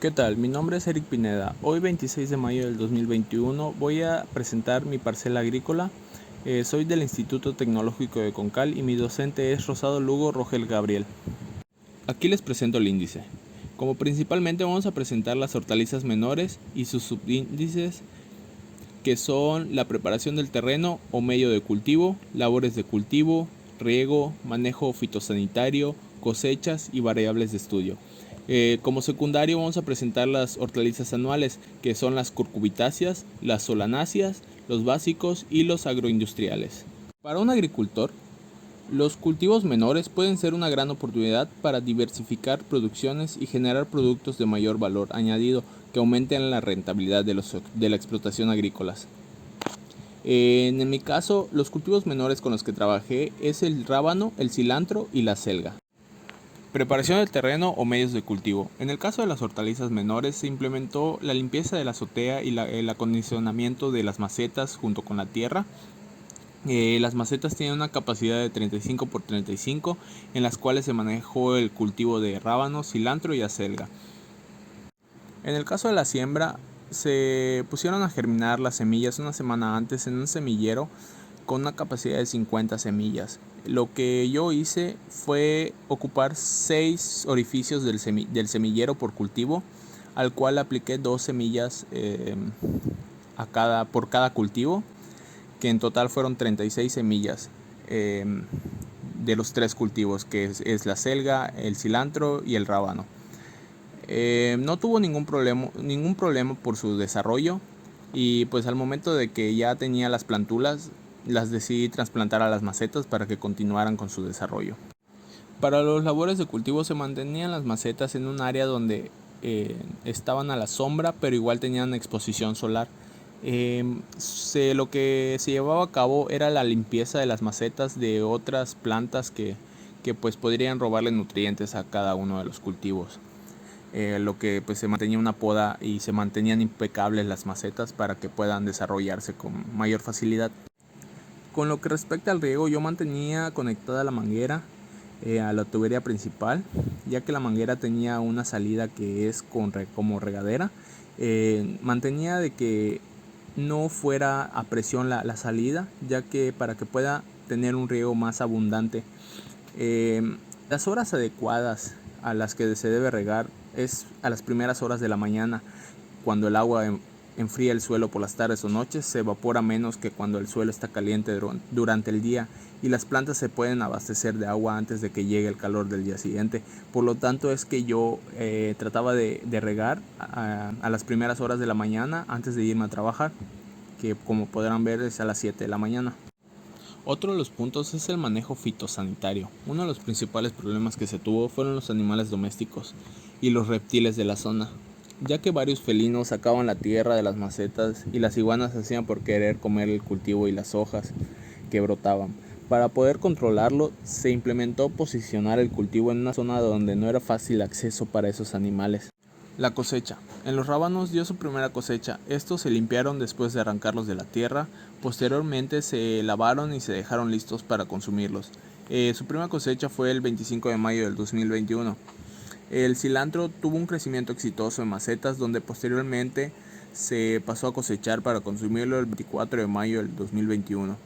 ¿Qué tal? Mi nombre es Eric Pineda. Hoy 26 de mayo del 2021 voy a presentar mi parcela agrícola. Soy del Instituto Tecnológico de Concal y mi docente es Rosado Lugo Rogel Gabriel. Aquí les presento el índice. Como principalmente vamos a presentar las hortalizas menores y sus subíndices, que son la preparación del terreno o medio de cultivo, labores de cultivo, riego, manejo fitosanitario, cosechas y variables de estudio. Como secundario vamos a presentar las hortalizas anuales, que son las curcubitáceas, las solanáceas, los básicos y los agroindustriales. Para un agricultor, los cultivos menores pueden ser una gran oportunidad para diversificar producciones y generar productos de mayor valor añadido que aumenten la rentabilidad de la explotación agrícola. En mi caso, los cultivos menores con los que trabajé es el rábano, el cilantro y la selga. Preparación del terreno o medios de cultivo. En el caso de las hortalizas menores se implementó la limpieza de la azotea y el acondicionamiento de las macetas junto con la tierra. Las macetas tienen una capacidad de 35 por 35, en las cuales se manejó el cultivo de rábano, cilantro y acelga. En el caso de la siembra, se pusieron a germinar las semillas una semana antes en un semillero con una capacidad de 50 semillas. Lo que yo hice fue ocupar 6 orificios del semillero por cultivo, al cual apliqué 2 semillas por cada cultivo, que en total fueron 36 semillas de los 3 cultivos, que es la selga, el cilantro y el rábano. No tuvo ningún problema por su desarrollo, y pues al momento de que ya tenía las plantulas, las decidí trasplantar a las macetas para que continuaran con su desarrollo. Para los labores de cultivo se mantenían las macetas en un área donde estaban a la sombra, pero igual tenían exposición solar. Lo que se llevaba a cabo era la limpieza de las macetas de otras plantas que pues podrían robarle nutrientes a cada uno de los cultivos. Lo que pues se mantenía una poda y se mantenían impecables las macetas para que puedan desarrollarse con mayor facilidad. Con lo que respecta al riego, yo mantenía conectada la manguera a la tubería principal, ya que la manguera tenía una salida que es como regadera. Mantenía de que no fuera a presión la salida, ya que para que pueda tener un riego más abundante. Las horas adecuadas a las que se debe regar es a las primeras horas de la mañana, cuando el agua enfría el suelo. Por las tardes o noches se evapora menos que cuando el suelo está caliente durante el día, y las plantas se pueden abastecer de agua antes de que llegue el calor del día siguiente. Por lo tanto es que yo trataba de regar a las primeras horas de la mañana antes de irme a trabajar, que como podrán ver es a las 7 de la mañana. Otro de los puntos es el manejo fitosanitario. Uno de los principales problemas que se tuvo fueron los animales domésticos y los reptiles de la zona, ya que varios felinos sacaban la tierra de las macetas y las iguanas hacían por querer comer el cultivo y las hojas que brotaban. Para poder controlarlo, se implementó posicionar el cultivo en una zona donde no era fácil acceso para esos animales. La cosecha. En los rábanos dio su primera cosecha. Estos se limpiaron después de arrancarlos de la tierra. Posteriormente se lavaron y se dejaron listos para consumirlos. Su primera cosecha fue el 25 de mayo del 2021. El cilantro tuvo un crecimiento exitoso en macetas, donde posteriormente se pasó a cosechar para consumirlo el 24 de mayo del 2021.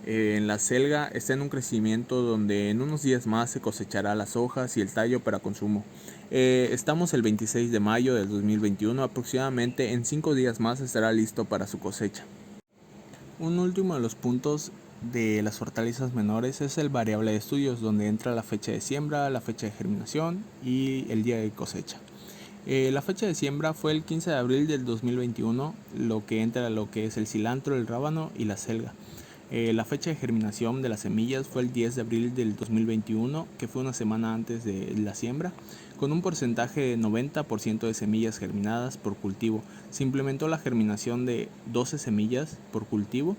En la selga está en un crecimiento donde en unos días más se cosechará las hojas y el tallo para consumo. Estamos el 26 de mayo del 2021, aproximadamente en 5 días más estará listo para su cosecha. Un último de los puntos de las hortalizas menores es el variable de estudios, donde entra la fecha de siembra, la fecha de germinación y el día de cosecha. La fecha de siembra fue el 15 de abril del 2021, lo que entra lo que es el cilantro, el rábano y la selga. La fecha de germinación de las semillas fue el 10 de abril del 2021, que fue una semana antes de la siembra, con un porcentaje de 90% de semillas germinadas por cultivo. Se implementó la germinación de 12 semillas por cultivo.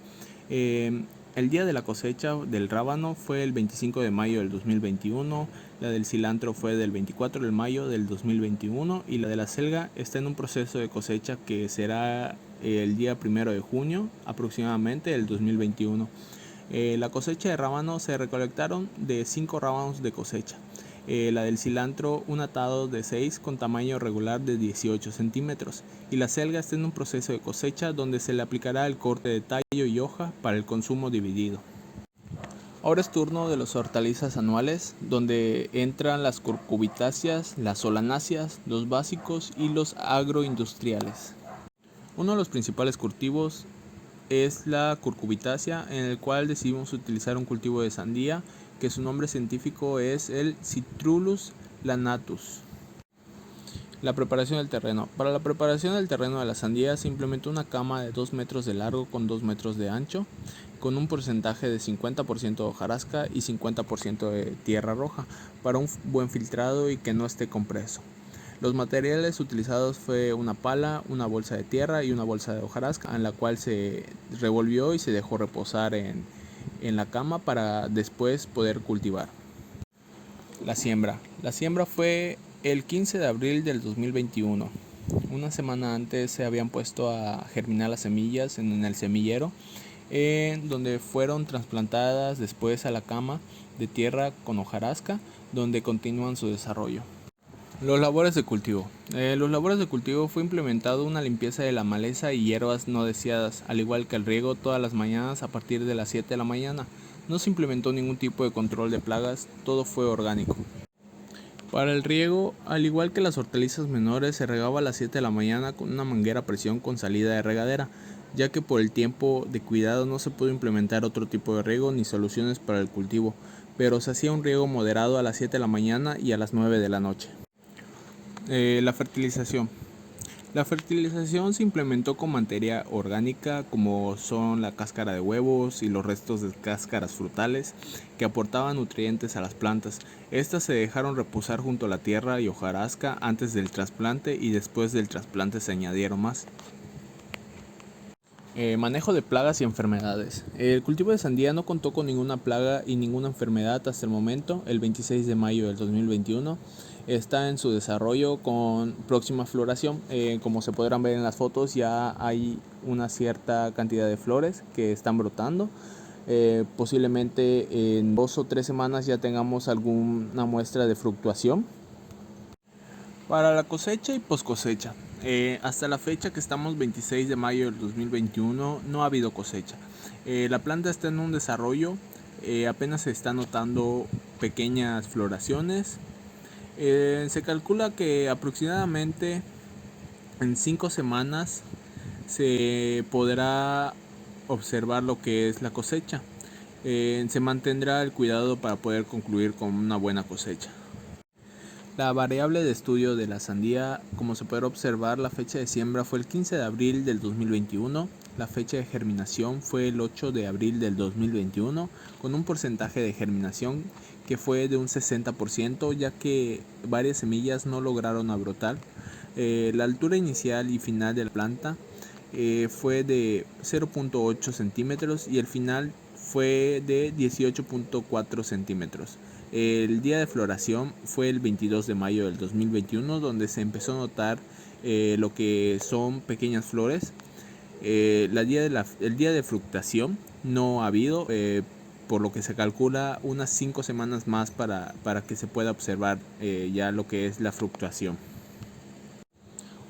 El día de la cosecha del rábano fue el 25 de mayo del 2021, la del cilantro fue del 24 de mayo del 2021 y la de la selga está en un proceso de cosecha que será el día 1 de junio aproximadamente del 2021. La cosecha de rábano se recolectaron de 5 rábanos de cosecha. La del cilantro un atado de 6 con tamaño regular de 18 centímetros. Y la selga está en un proceso de cosecha donde se le aplicará el corte de tallo y hoja para el consumo dividido. Ahora es turno de las hortalizas anuales, donde entran las curcubitáceas, las solanáceas, los básicos y los agroindustriales. Uno de los principales cultivos es la curcubitácea, en el cual decidimos utilizar un cultivo de sandía, que su nombre científico es el Citrullus lanatus. La preparación del terreno. Para la preparación del terreno de la sandía se implementó una cama de 2 metros de largo con 2 metros de ancho, con un porcentaje de 50% de hojarasca y 50% de tierra roja, para un buen filtrado y que no esté compreso. Los materiales utilizados fue una pala, una bolsa de tierra y una bolsa de hojarasca, en la cual se revolvió y se dejó reposar en la cama para después poder cultivar. La siembra. La siembra fue el 15 de abril del 2021. Una semana antes se habían puesto a germinar las semillas en el semillero, donde fueron trasplantadas después a la cama de tierra con hojarasca, donde continúan su desarrollo. Los labores de cultivo. Los labores de cultivo fue implementado una limpieza de la maleza y hierbas no deseadas, al igual que el riego todas las mañanas a partir de las 7 de la mañana. No se implementó ningún tipo de control de plagas, todo fue orgánico. Para el riego, al igual que las hortalizas menores, se regaba a las 7 de la mañana con una manguera a presión con salida de regadera, ya que por el tiempo de cuidado no se pudo implementar otro tipo de riego ni soluciones para el cultivo, pero se hacía un riego moderado a las 7 de la mañana y a las 9 de la noche. La fertilización. La fertilización se implementó con materia orgánica como son la cáscara de huevos y los restos de cáscaras frutales que aportaban nutrientes a las plantas. Estas se dejaron reposar junto a la tierra y hojarasca antes del trasplante y después del trasplante se añadieron más. Manejo de plagas y enfermedades. El cultivo de sandía no contó con ninguna plaga y ninguna enfermedad hasta el momento, el 26 de mayo del 2021. Está en su desarrollo con próxima floración. Como se podrán ver en las fotos, ya hay una cierta cantidad de flores que están brotando. Posiblemente en 2 o 3 semanas ya tengamos alguna muestra de fructuación. Para la cosecha y post cosecha. Hasta la fecha que estamos 26 de mayo del 2021 no ha habido cosecha. La planta está en un desarrollo, apenas se está notando pequeñas floraciones. Se calcula que aproximadamente en 5 semanas se podrá observar lo que es la cosecha. Se mantendrá el cuidado para poder concluir con una buena cosecha. La variable de estudio de la sandía, como se puede observar, la fecha de siembra fue el 15 de abril del 2021, la fecha de germinación fue el 8 de abril del 2021, con un porcentaje de germinación que fue de un 60%, ya que varias semillas no lograron brotar. La altura inicial y final de la planta fue de 0.8 centímetros y el final fue de 18.4 centímetros. El día de floración fue el 22 de mayo del 2021, donde se empezó a notar lo que son pequeñas flores. El día de fructación no ha habido, por lo que se calcula unas 5 semanas más para que se pueda observar ya lo que es la fructuación.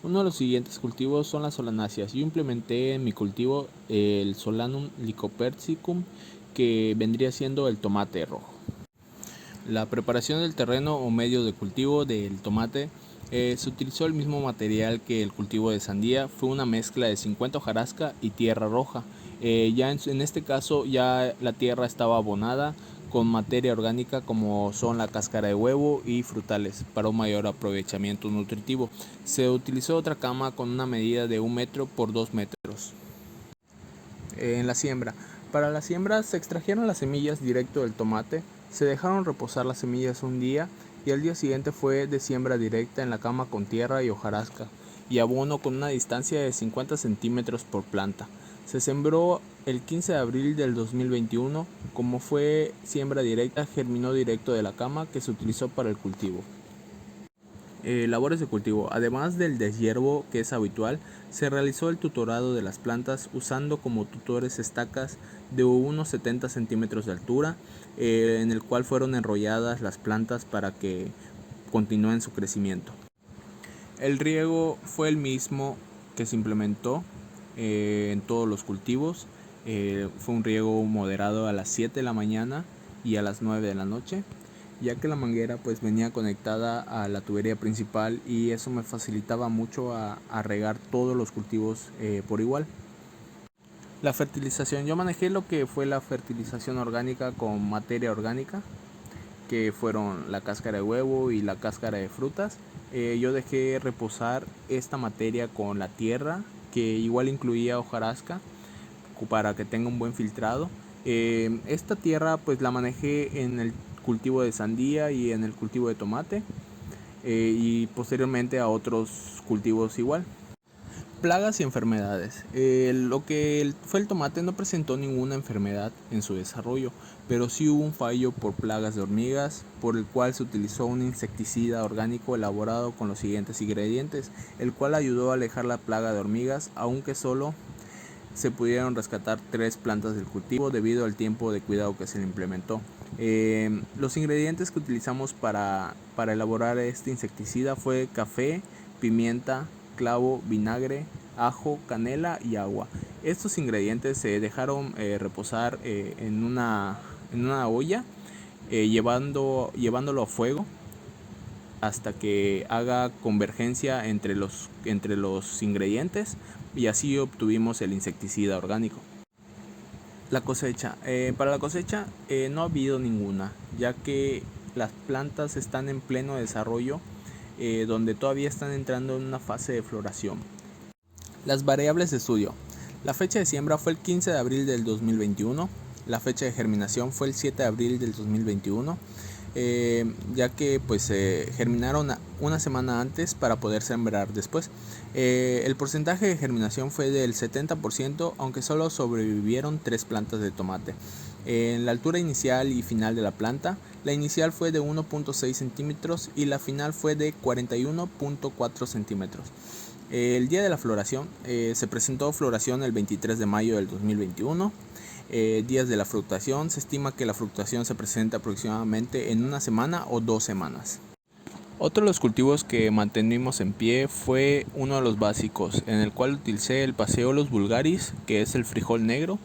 Uno de los siguientes cultivos son las solanáceas. Yo implementé en mi cultivo el Solanum lycopersicum, que vendría siendo el tomate rojo. La preparación del terreno o medio de cultivo del tomate se utilizó el mismo material que el cultivo de sandía. Fue una mezcla de 50 hojarasca y tierra roja. Ya en este caso ya la tierra estaba abonada con materia orgánica como son la cáscara de huevo y frutales para un mayor aprovechamiento nutritivo. Se utilizó otra cama con una medida de 1 metro por 2 metros. En la siembra. Para la siembra se extrajeron las semillas directo del tomate, se dejaron reposar las semillas un día y al día siguiente fue de siembra directa en la cama con tierra y hojarasca y abono con una distancia de 50 centímetros por planta. Se sembró el 15 de abril del 2021, como fue siembra directa, germinó directo de la cama que se utilizó para el cultivo. Labores de cultivo. Además del deshiervo que es habitual, se realizó el tutorado de las plantas usando como tutores estacas de unos 70 centímetros de altura, en el cual fueron enrolladas las plantas para que continúen su crecimiento. El riego fue el mismo que se implementó en todos los cultivos. Fue un riego moderado a las 7 de la mañana y a las 9 de la noche, ya que la manguera pues venía conectada a la tubería principal y eso me facilitaba mucho a regar todos los cultivos por igual. La fertilización, yo manejé lo que fue la fertilización orgánica con materia orgánica, que fueron la cáscara de huevo y la cáscara de frutas. Yo dejé reposar esta materia con la tierra, que igual incluía hojarasca, para que tenga un buen filtrado. Esta tierra pues la manejé en el cultivo de sandía y en el cultivo de tomate, y posteriormente a otros cultivos igual. Plagas y enfermedades. Lo que fue el tomate no presentó ninguna enfermedad en su desarrollo, pero sí hubo un fallo por plagas de hormigas, por el cual se utilizó un insecticida orgánico elaborado con los siguientes ingredientes, el cual ayudó a alejar la plaga de hormigas, aunque solo se pudieron rescatar 3 plantas del cultivo debido al tiempo de cuidado que se le implementó. Los ingredientes que utilizamos para elaborar este insecticida fue café, pimienta, clavo, vinagre, ajo, canela y agua. Estos ingredientes se dejaron reposar en una olla, llevándolo a fuego hasta que haga convergencia entre los ingredientes, y así obtuvimos el insecticida orgánico. La cosecha. Para la cosecha no ha habido ninguna, ya que las plantas están en pleno desarrollo, donde todavía están entrando en una fase de floración. Las variables de estudio. La fecha de siembra fue el 15 de abril del 2021. La fecha de germinación fue el 7 de abril del 2021. Ya que pues germinaron una semana antes para poder sembrar después. El porcentaje de germinación fue del 70%, aunque solo sobrevivieron 3 plantas de tomate. En la altura inicial y final de la planta, la inicial fue de 1.6 centímetros y la final fue de 41.4 centímetros. El día de la floración, se presentó floración el 23 de mayo del 2021. Días de la fructación, se estima que la fructación se presenta aproximadamente en una semana o 2 semanas. Otro de los cultivos que mantenimos en pie fue uno de los básicos, en el cual utilicé el Phaseolus vulgaris, que es el frijol negro.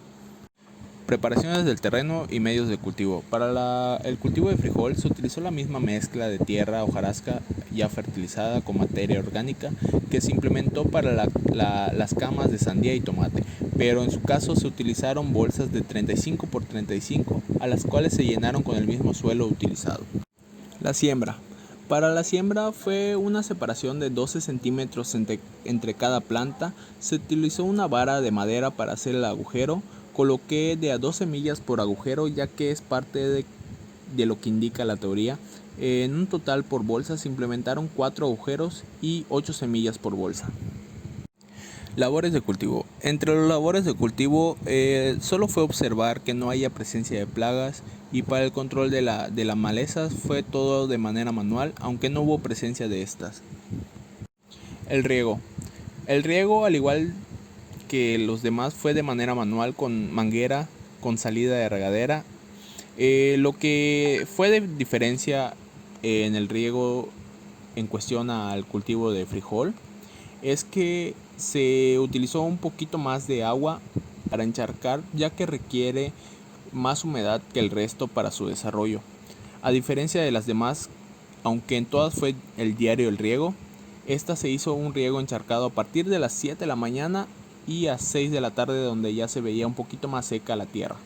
Preparaciones del terreno y medios de cultivo. Para el cultivo de frijol se utilizó la misma mezcla de tierra hojarasca ya fertilizada con materia orgánica que se implementó para las camas de sandía y tomate, pero en su caso se utilizaron bolsas de 35 por 35, a las cuales se llenaron con el mismo suelo utilizado. La siembra. Para la siembra fue una separación de 12 centímetros entre cada planta. Se utilizó una vara de madera para hacer el agujero. Coloqué de a 2 semillas por agujero, ya que es parte de lo que indica la teoría. En un total por bolsa se implementaron 4 agujeros y 8 semillas por bolsa. Labores de cultivo. Entre los labores de cultivo solo fue observar que no haya presencia de plagas, y para el control de la malezas fue todo de manera manual, aunque no hubo presencia de estas. El riego. El riego, al igual que los demás, fue de manera manual con manguera con salida de regadera. Lo que fue de diferencia en el riego en cuestión al cultivo de frijol es que se utilizó un poquito más de agua para encharcar, ya que requiere más humedad que el resto para su desarrollo. A diferencia de las demás, aunque en todas fue el diario el riego, esta se hizo un riego encharcado a partir de las 7 de la mañana y a 6 de la tarde, donde ya se veía un poquito más seca la tierra.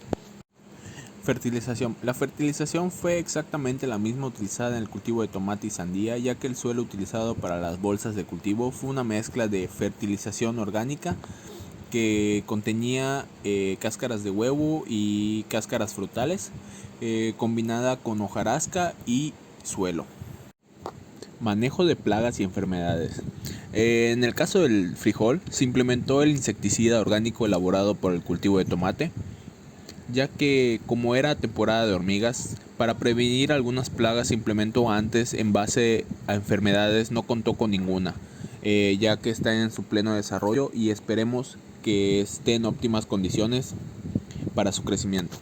Fertilización. La fertilización fue exactamente la misma utilizada en el cultivo de tomate y sandía, ya que el suelo utilizado para las bolsas de cultivo fue una mezcla de fertilización orgánica que contenía cáscaras de huevo y cáscaras frutales, combinada con hojarasca y suelo. Manejo de plagas y enfermedades. En el caso del frijol, se implementó el insecticida orgánico elaborado por el cultivo de tomate, ya que como era temporada de hormigas, para prevenir algunas plagas se implementó antes en base a enfermedades, no contó con ninguna, ya que está en su pleno desarrollo y esperemos que esté en óptimas condiciones para su crecimiento.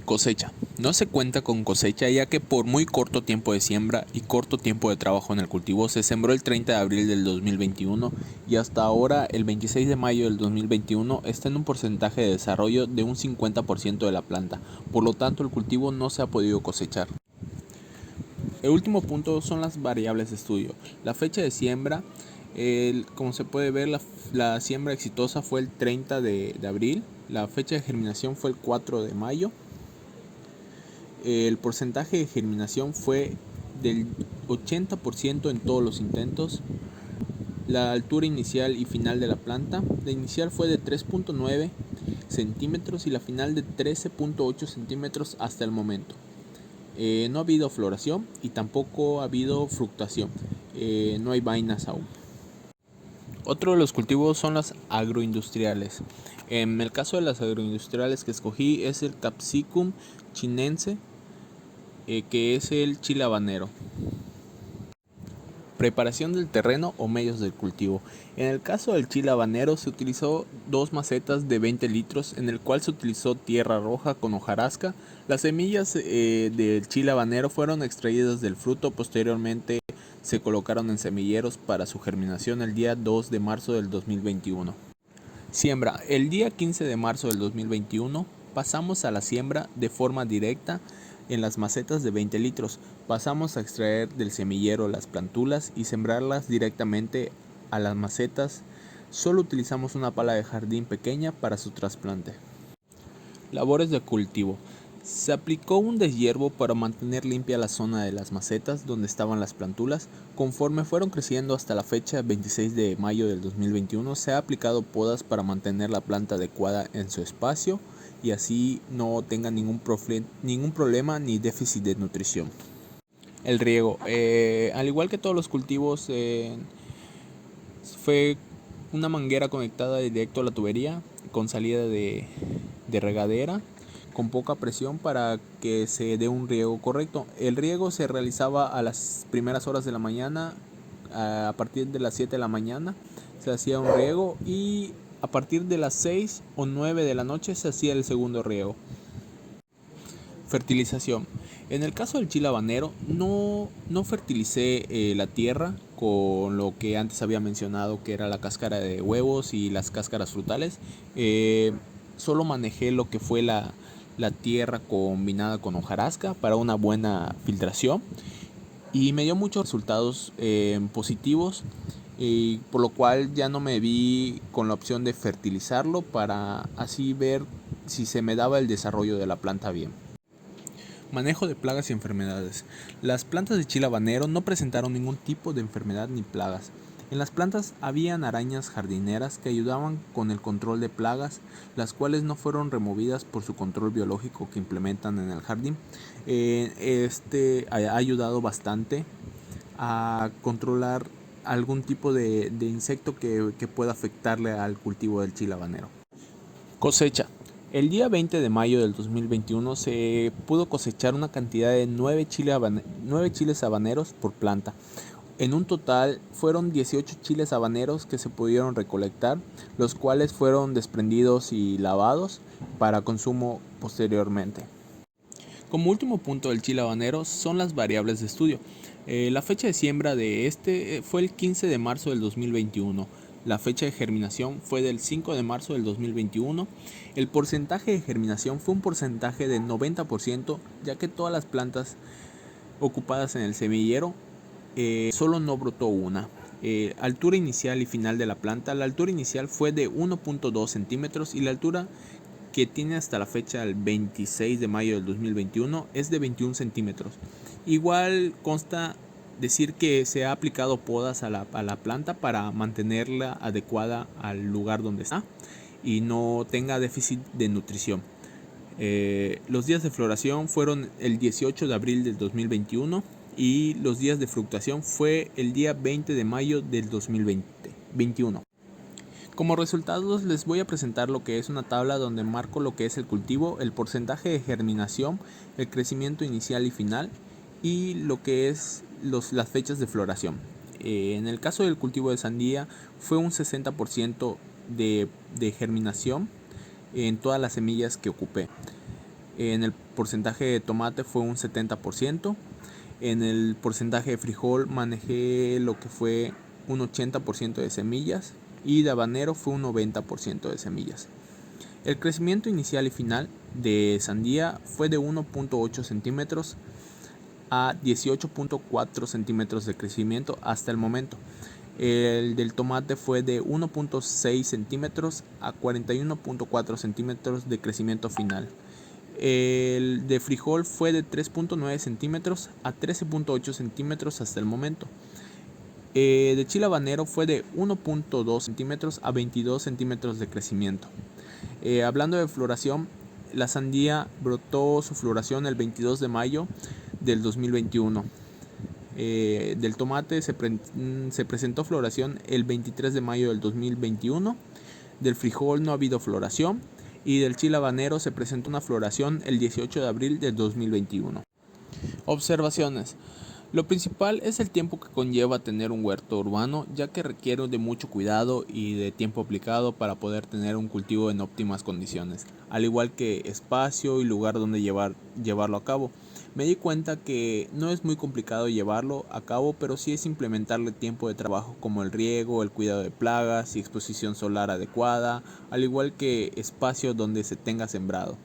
Cosecha. No se cuenta con cosecha ya que por muy corto tiempo de siembra y corto tiempo de trabajo en el cultivo se sembró el 30 de abril del 2021 y hasta ahora el 26 de mayo del 2021 está en un porcentaje de desarrollo de un 50% de la planta, por lo tanto el cultivo no se ha podido cosechar. El último punto son las variables de estudio. La fecha de siembra, como se puede ver, la siembra exitosa fue el 30 de abril, la fecha de germinación fue el 4 de mayo. El porcentaje de germinación fue del 80% en todos los intentos. La altura inicial y final de la planta, la inicial fue de 3.9 centímetros y la final de 13.8 centímetros hasta el momento. No ha habido floración y tampoco ha habido fructación. No hay vainas aún. Otro de los cultivos son las agroindustriales. En el caso de las agroindustriales que escogí es el Capsicum chinense, que es el chile habanero. Preparación del terreno o medios del cultivo. En el caso del chile habanero se utilizó 2 macetas de 20 litros en el cual se utilizó tierra roja con hojarasca. Las semillas del chile habanero fueron extraídas del fruto, posteriormente se colocaron en semilleros para su germinación el día 2 de marzo del 2021. Siembra. El día 15 de marzo del 2021 pasamos a la siembra de forma directa en las macetas de 20 litros. Pasamos a extraer del semillero las plántulas y sembrarlas directamente a las macetas. Solo utilizamos una pala de jardín pequeña para su trasplante. Labores de cultivo. Se aplicó un deshiervo para mantener limpia la zona de las macetas donde estaban las plántulas. Conforme fueron creciendo hasta la fecha 26 de mayo del 2021, se ha aplicado podas para mantener la planta adecuada en su espacio y así no tenga ningún problema ni déficit de nutrición. El riego. Al igual que todos los cultivos, fue una manguera conectada directo a la tubería con salida de regadera con poca presión para que se dé un riego correcto. El riego se realizaba a las primeras horas de la mañana, a partir de las 7 de la mañana se hacía un riego y a partir de las 6 o 9 de la noche se hacía el segundo riego. Fertilización. En el caso del chile habanero no fertilicé la tierra con lo que antes había mencionado, que era la cáscara de huevos y las cáscaras frutales. Solo manejé lo que fue la tierra combinada con hojarasca para una buena filtración y me dio muchos resultados positivos, por lo cual ya no me vi con la opción de fertilizarlo para así ver si se me daba el desarrollo de la planta bien. Manejo de plagas y enfermedades. Las plantas de chile habanero no presentaron ningún tipo de enfermedad ni plagas. En las plantas habían arañas jardineras que ayudaban con el control de plagas, las cuales no fueron removidas por su control biológico que implementan en el jardín. Ha ayudado bastante a controlar algún tipo de insecto que pueda afectarle al cultivo del chile habanero. Cosecha. El día 20 de mayo del 2021 se pudo cosechar una cantidad de 9 chiles habaneros por planta. En un total fueron 18 chiles habaneros que se pudieron recolectar, los cuales fueron desprendidos y lavados para consumo posteriormente. Como último punto del chile habanero son las variables de estudio. La fecha de siembra de este fue el 15 de marzo del 2021. La fecha de germinación fue del 5 de marzo del 2021. El porcentaje de germinación fue un porcentaje del 90%, ya que todas las plantas ocupadas en el semillero solo no brotó una. Altura inicial y final de la planta. La altura inicial fue de 1.2 centímetros y la altura que tiene hasta la fecha el 26 de mayo del 2021 es de 21 centímetros. Igual consta decir que se ha aplicado podas a la planta para mantenerla adecuada al lugar donde está y no tenga déficit de nutrición. Los días de floración fueron el 18 de abril del 2021 y los días de fructación fue el día 20 de mayo del 2021. Como resultados les voy a presentar lo que es una tabla donde marco lo que es el cultivo, el porcentaje de germinación, el crecimiento inicial y final y lo que es las fechas de floración. En el caso del cultivo de sandía fue un 60% de germinación en todas las semillas que ocupé. En el porcentaje de tomate fue un 70%. En el porcentaje de frijol manejé lo que fue un 80% de semillas y de habanero fue un 90% de semillas. El crecimiento inicial y final de sandía fue de 1.8 centímetros a 18.4 centímetros de crecimiento hasta el momento. El del tomate fue de 1.6 centímetros a 41.4 centímetros de crecimiento final. El de frijol fue de 3.9 centímetros a 13.8 centímetros hasta el momento. De chile habanero fue de 1.2 centímetros a 22 centímetros de crecimiento. Hablando de floración, la sandía brotó su floración el 22 de mayo del 2021. Del tomate se presentó floración el 23 de mayo del 2021. Del frijol no ha habido floración. Y del chile habanero se presentó una floración el 18 de abril del 2021. Observaciones. Lo principal es el tiempo que conlleva tener un huerto urbano, ya que requiere de mucho cuidado y de tiempo aplicado para poder tener un cultivo en óptimas condiciones, al igual que espacio y lugar donde llevarlo a cabo. Me di cuenta que no es muy complicado llevarlo a cabo, pero sí es implementarle tiempo de trabajo como el riego, el cuidado de plagas y exposición solar adecuada, al igual que espacio donde se tenga sembrado.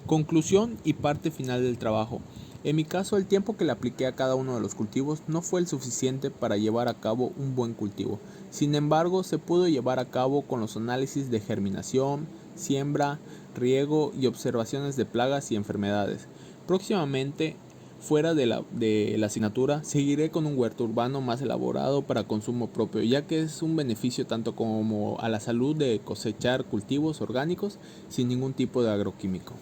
Conclusión y parte final del trabajo. En mi caso, el tiempo que le apliqué a cada uno de los cultivos no fue el suficiente para llevar a cabo un buen cultivo. Sin embargo, se pudo llevar a cabo con los análisis de germinación, siembra, riego y observaciones de plagas y enfermedades. Próximamente, fuera de la asignatura, seguiré con un huerto urbano más elaborado para consumo propio, ya que es un beneficio tanto como a la salud de cosechar cultivos orgánicos sin ningún tipo de agroquímico.